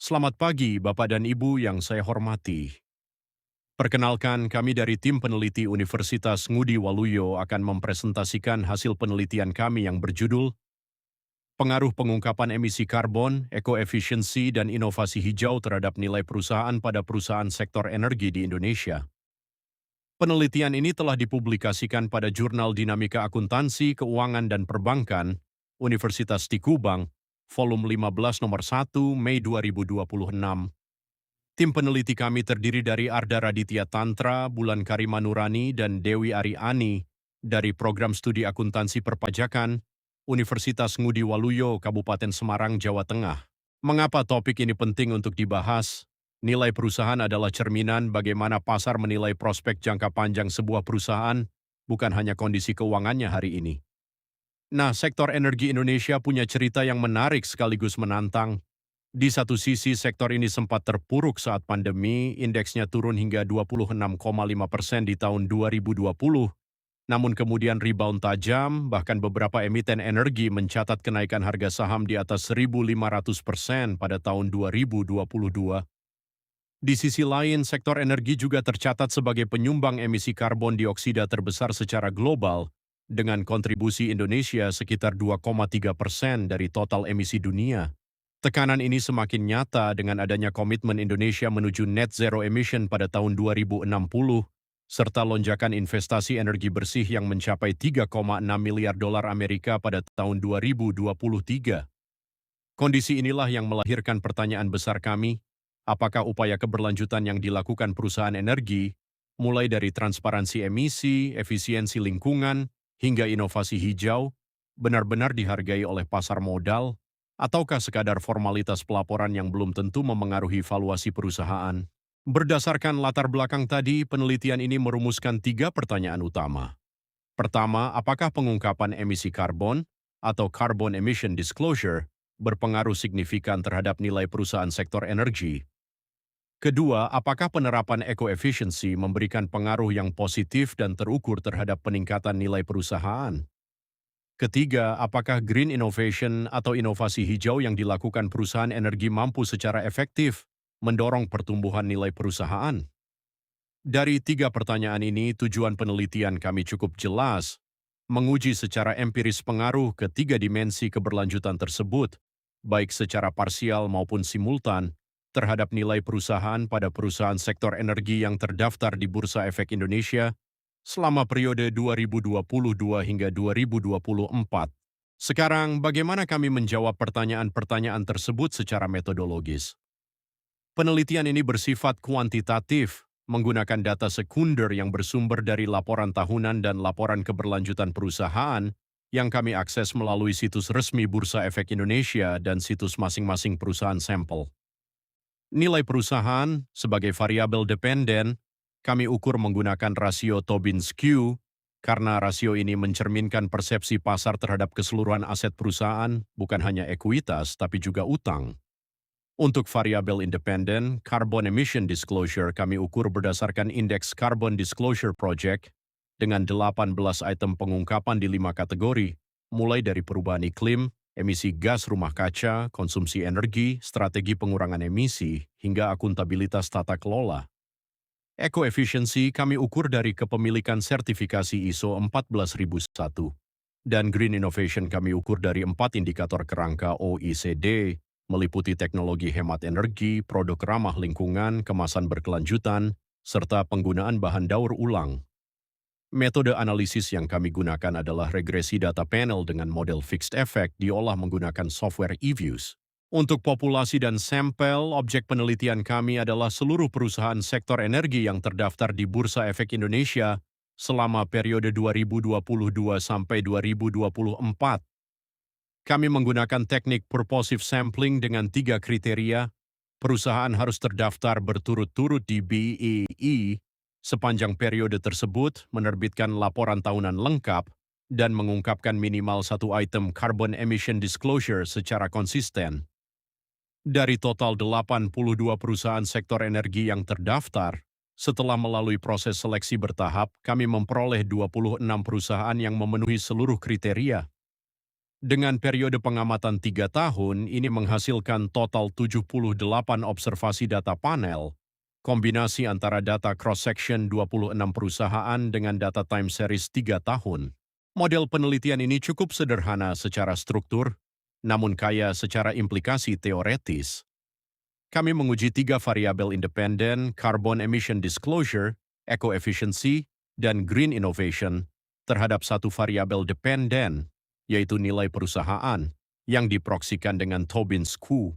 Selamat pagi, Bapak dan Ibu yang saya hormati. Perkenalkan, kami dari tim peneliti Universitas Ngudi Waluyo akan mempresentasikan hasil penelitian kami yang berjudul Pengaruh Pengungkapan Emisi Karbon, Ekoefisiensi, dan Inovasi Hijau terhadap Nilai Perusahaan pada Perusahaan Sektor Energi di Indonesia. Penelitian ini telah dipublikasikan pada Jurnal Dinamika Akuntansi, Keuangan, dan Perbankan, Universitas di Kubang, volume 15 nomor 1, Mei 2026. Tim peneliti kami terdiri dari Arda Raditya Tantra, Bulan Karima Nurani, dan Dewi Ariani dari Program Studi Akuntansi Perpajakan, Universitas Ngudi Waluyo, Kabupaten Semarang, Jawa Tengah. Mengapa topik ini penting untuk dibahas? Nilai perusahaan adalah cerminan bagaimana pasar menilai prospek jangka panjang sebuah perusahaan, bukan hanya kondisi keuangannya hari ini. Nah, sektor energi Indonesia punya cerita yang menarik sekaligus menantang. Di satu sisi, sektor ini sempat terpuruk saat pandemi, indeksnya turun hingga 26,5% di tahun 2020. Namun kemudian rebound tajam, bahkan beberapa emiten energi mencatat kenaikan harga saham di atas 1.500% pada tahun 2022. Di sisi lain, sektor energi juga tercatat sebagai penyumbang emisi karbon dioksida terbesar secara global, dengan kontribusi Indonesia sekitar 2,3% dari total emisi dunia. Tekanan ini semakin nyata dengan adanya komitmen Indonesia menuju net zero emission pada tahun 2060, serta lonjakan investasi energi bersih yang mencapai 3,6 miliar dolar Amerika pada tahun 2023. Kondisi inilah yang melahirkan pertanyaan besar kami, apakah upaya keberlanjutan yang dilakukan perusahaan energi, mulai dari transparansi emisi, efisiensi lingkungan, hingga inovasi hijau, benar-benar dihargai oleh pasar modal, ataukah sekadar formalitas pelaporan yang belum tentu memengaruhi valuasi perusahaan? Berdasarkan latar belakang tadi, penelitian ini merumuskan 3 pertanyaan utama. Pertama, apakah pengungkapan emisi karbon atau Carbon Emission Disclosure berpengaruh signifikan terhadap nilai perusahaan sektor energi? Kedua, apakah penerapan ekoefisiensi memberikan pengaruh yang positif dan terukur terhadap peningkatan nilai perusahaan? Ketiga, apakah green innovation atau inovasi hijau yang dilakukan perusahaan energi mampu secara efektif mendorong pertumbuhan nilai perusahaan? Dari 3 pertanyaan ini, tujuan penelitian kami cukup jelas, menguji secara empiris pengaruh ke 3 dimensi keberlanjutan tersebut, baik secara parsial maupun simultan, terhadap nilai perusahaan pada perusahaan sektor energi yang terdaftar di Bursa Efek Indonesia selama periode 2022 hingga 2024. Sekarang, bagaimana kami menjawab pertanyaan-pertanyaan tersebut secara metodologis? Penelitian ini bersifat kuantitatif, menggunakan data sekunder yang bersumber dari laporan tahunan dan laporan keberlanjutan perusahaan yang kami akses melalui situs resmi Bursa Efek Indonesia dan situs masing-masing perusahaan sampel. Nilai perusahaan sebagai variabel dependen kami ukur menggunakan rasio Tobin-Skew, karena rasio ini mencerminkan persepsi pasar terhadap keseluruhan aset perusahaan, bukan hanya ekuitas, tapi juga utang. Untuk variabel independen, Carbon Emission Disclosure kami ukur berdasarkan indeks Carbon Disclosure Project dengan 18 item pengungkapan di 5 kategori, mulai dari perubahan iklim, emisi gas rumah kaca, konsumsi energi, strategi pengurangan emisi, hingga akuntabilitas tata kelola. Ekoefisiensi kami ukur dari kepemilikan sertifikasi ISO 14001. Dan Green Innovation kami ukur dari 4 indikator kerangka OECD, meliputi teknologi hemat energi, produk ramah lingkungan, kemasan berkelanjutan, serta penggunaan bahan daur ulang. Metode analisis yang kami gunakan adalah regresi data panel dengan model fixed effect diolah menggunakan software eViews. Untuk populasi dan sampel, objek penelitian kami adalah seluruh perusahaan sektor energi yang terdaftar di Bursa Efek Indonesia selama periode 2022 sampai 2024. Kami menggunakan teknik purposive sampling dengan 3 kriteria. Perusahaan harus terdaftar berturut-turut di BEE sepanjang periode tersebut, menerbitkan laporan tahunan lengkap, dan mengungkapkan minimal 1 item carbon emission disclosure secara konsisten. Dari total 82 perusahaan sektor energi yang terdaftar, setelah melalui proses seleksi bertahap, kami memperoleh 26 perusahaan yang memenuhi seluruh kriteria. Dengan periode pengamatan 3 tahun, ini menghasilkan total 78 observasi data panel, kombinasi antara data cross-section 26 perusahaan dengan data time series 3 tahun. Model penelitian ini cukup sederhana secara struktur, namun kaya secara implikasi teoretis. Kami menguji 3 variabel independen, carbon emission disclosure, eco-efficiency, dan green innovation, terhadap satu variabel dependen, yaitu nilai perusahaan, yang diproksikan dengan Tobin's Q.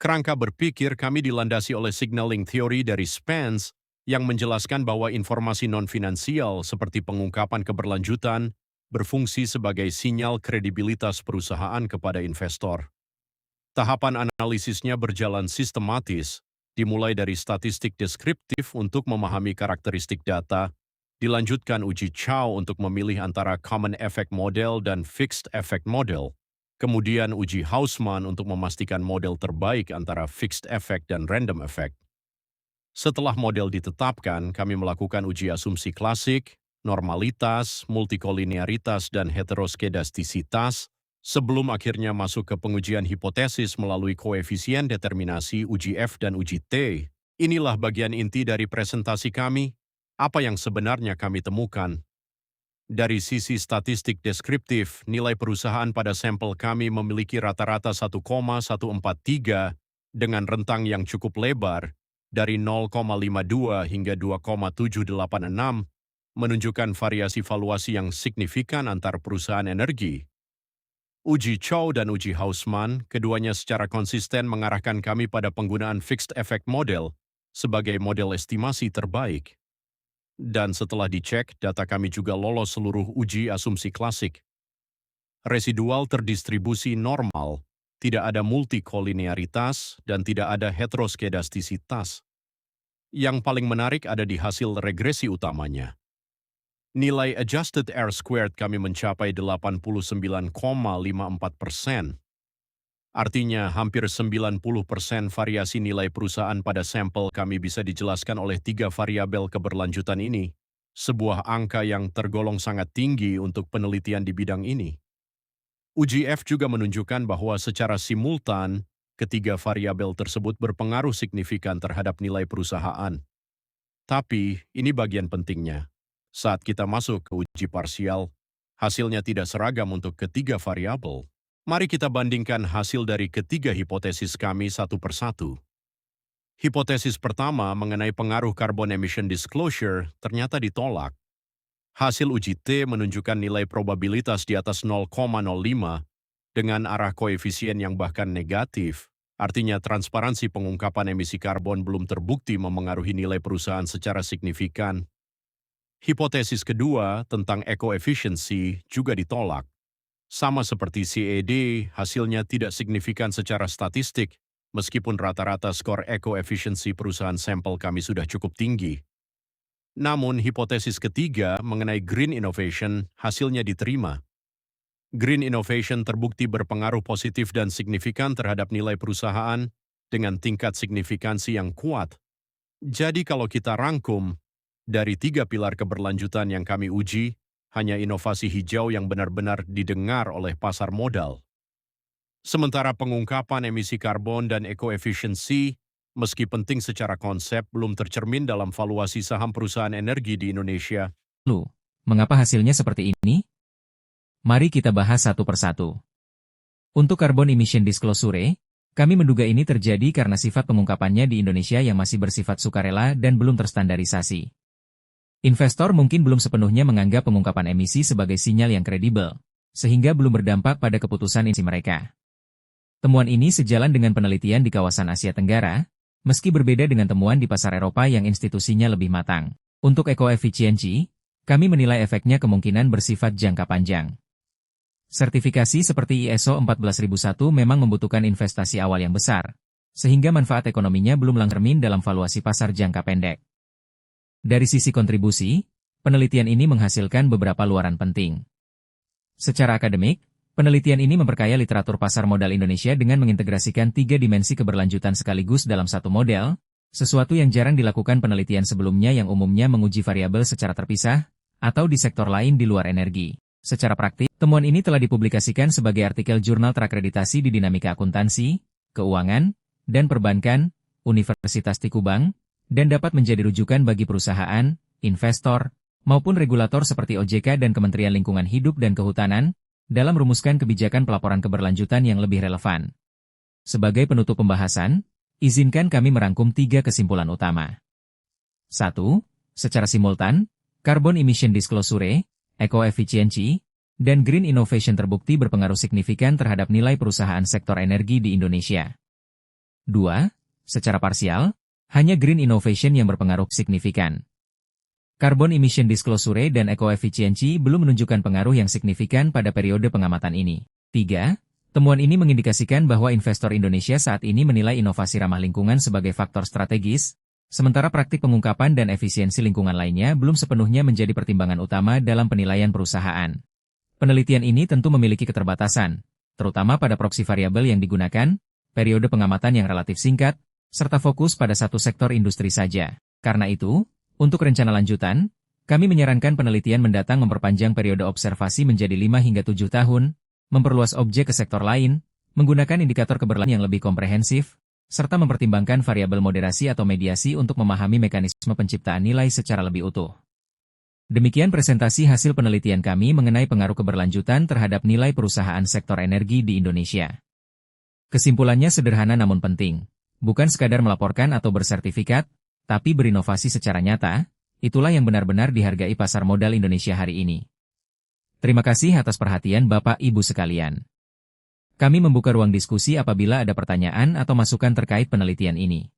Kerangka berpikir kami dilandasi oleh signaling theory dari Spence yang menjelaskan bahwa informasi non-finansial seperti pengungkapan keberlanjutan berfungsi sebagai sinyal kredibilitas perusahaan kepada investor. Tahapan analisisnya berjalan sistematis, dimulai dari statistik deskriptif untuk memahami karakteristik data, dilanjutkan uji Chow untuk memilih antara common effect model dan fixed effect model, kemudian uji Hausman untuk memastikan model terbaik antara fixed effect dan random effect. Setelah model ditetapkan, kami melakukan uji asumsi klasik, normalitas, multikolinearitas, dan heteroskedastisitas, sebelum akhirnya masuk ke pengujian hipotesis melalui koefisien determinasi uji F dan uji T. Inilah bagian inti dari presentasi kami. Apa yang sebenarnya kami temukan? Dari sisi statistik deskriptif, nilai perusahaan pada sampel kami memiliki rata-rata 1,143 dengan rentang yang cukup lebar, dari 0,52 hingga 2,786, menunjukkan variasi valuasi yang signifikan antar perusahaan energi. Uji Chow dan uji Hausman, keduanya secara konsisten mengarahkan kami pada penggunaan fixed effect model sebagai model estimasi terbaik. Dan setelah dicek, data kami juga lolos seluruh uji asumsi klasik. Residual terdistribusi normal, tidak ada multikolinearitas, dan tidak ada heteroskedastisitas. Yang paling menarik ada di hasil regresi utamanya. Nilai adjusted R-squared kami mencapai 89,54%. Artinya, hampir 90% variasi nilai perusahaan pada sampel kami bisa dijelaskan oleh 3 variabel keberlanjutan ini, sebuah angka yang tergolong sangat tinggi untuk penelitian di bidang ini. Uji F juga menunjukkan bahwa secara simultan, ketiga variabel tersebut berpengaruh signifikan terhadap nilai perusahaan. Tapi, ini bagian pentingnya. Saat kita masuk ke uji parsial, hasilnya tidak seragam untuk ketiga variabel. Mari kita bandingkan hasil dari ketiga hipotesis kami satu persatu. Hipotesis pertama mengenai pengaruh carbon emission disclosure ternyata ditolak. Hasil uji T menunjukkan nilai probabilitas di atas 0,05 dengan arah koefisien yang bahkan negatif. Artinya transparansi pengungkapan emisi karbon belum terbukti memengaruhi nilai perusahaan secara signifikan. Hipotesis kedua tentang eco-efficiency juga ditolak. Sama seperti CED, hasilnya tidak signifikan secara statistik, meskipun rata-rata skor eco-efficiency perusahaan sampel kami sudah cukup tinggi. Namun, hipotesis ketiga mengenai green innovation hasilnya diterima. Green innovation terbukti berpengaruh positif dan signifikan terhadap nilai perusahaan dengan tingkat signifikansi yang kuat. Jadi kalau kita rangkum, dari 3 pilar keberlanjutan yang kami uji, hanya inovasi hijau yang benar-benar didengar oleh pasar modal. Sementara pengungkapan emisi karbon dan eco-efficiency, meski penting secara konsep, belum tercermin dalam valuasi saham perusahaan energi di Indonesia. Lalu, mengapa hasilnya seperti ini? Mari kita bahas satu persatu. Untuk carbon emission disclosure, kami menduga ini terjadi karena sifat pengungkapannya di Indonesia yang masih bersifat sukarela dan belum terstandarisasi. Investor mungkin belum sepenuhnya menganggap pengungkapan emisi sebagai sinyal yang kredibel, sehingga belum berdampak pada keputusan emisi mereka. Temuan ini sejalan dengan penelitian di kawasan Asia Tenggara, meski berbeda dengan temuan di pasar Eropa yang institusinya lebih matang. Untuk eco-efficiency, kami menilai efeknya kemungkinan bersifat jangka panjang. Sertifikasi seperti ISO 14001 memang membutuhkan investasi awal yang besar, sehingga manfaat ekonominya belum langsung tercermin dalam valuasi pasar jangka pendek. Dari sisi kontribusi, penelitian ini menghasilkan beberapa luaran penting. Secara akademik, penelitian ini memperkaya literatur pasar modal Indonesia dengan mengintegrasikan 3 dimensi keberlanjutan sekaligus dalam satu model, sesuatu yang jarang dilakukan penelitian sebelumnya yang umumnya menguji variabel secara terpisah, atau di sektor lain di luar energi. Secara praktik, temuan ini telah dipublikasikan sebagai artikel jurnal terakreditasi di Dinamika Akuntansi, Keuangan, dan Perbankan, Universitas Tikubang, dan dapat menjadi rujukan bagi perusahaan, investor, maupun regulator seperti OJK dan Kementerian Lingkungan Hidup dan Kehutanan, dalam merumuskan kebijakan pelaporan keberlanjutan yang lebih relevan. Sebagai penutup pembahasan, izinkan kami merangkum 3 kesimpulan utama. 1. Secara simultan, Carbon Emission Disclosure, Eco-Efficiency, dan Green Innovation terbukti berpengaruh signifikan terhadap nilai perusahaan sektor energi di Indonesia. 2. Secara parsial, hanya Green Innovation yang berpengaruh signifikan. Carbon Emission Disclosure dan Eco-Efficiency belum menunjukkan pengaruh yang signifikan pada periode pengamatan ini. 3. Temuan ini mengindikasikan bahwa investor Indonesia saat ini menilai inovasi ramah lingkungan sebagai faktor strategis, sementara praktik pengungkapan dan efisiensi lingkungan lainnya belum sepenuhnya menjadi pertimbangan utama dalam penilaian perusahaan. Penelitian ini tentu memiliki keterbatasan, terutama pada proksi variabel yang digunakan, periode pengamatan yang relatif singkat, serta fokus pada satu sektor industri saja. Karena itu, untuk rencana lanjutan, kami menyarankan penelitian mendatang memperpanjang periode observasi menjadi 5 hingga 7 tahun, memperluas objek ke sektor lain, menggunakan indikator keberlanjutan yang lebih komprehensif, serta mempertimbangkan variabel moderasi atau mediasi untuk memahami mekanisme penciptaan nilai secara lebih utuh. Demikian presentasi hasil penelitian kami mengenai pengaruh keberlanjutan terhadap nilai perusahaan sektor energi di Indonesia. Kesimpulannya sederhana namun penting. Bukan sekadar melaporkan atau bersertifikat, tapi berinovasi secara nyata, itulah yang benar-benar dihargai pasar modal Indonesia hari ini. Terima kasih atas perhatian Bapak Ibu sekalian. Kami membuka ruang diskusi apabila ada pertanyaan atau masukan terkait penelitian ini.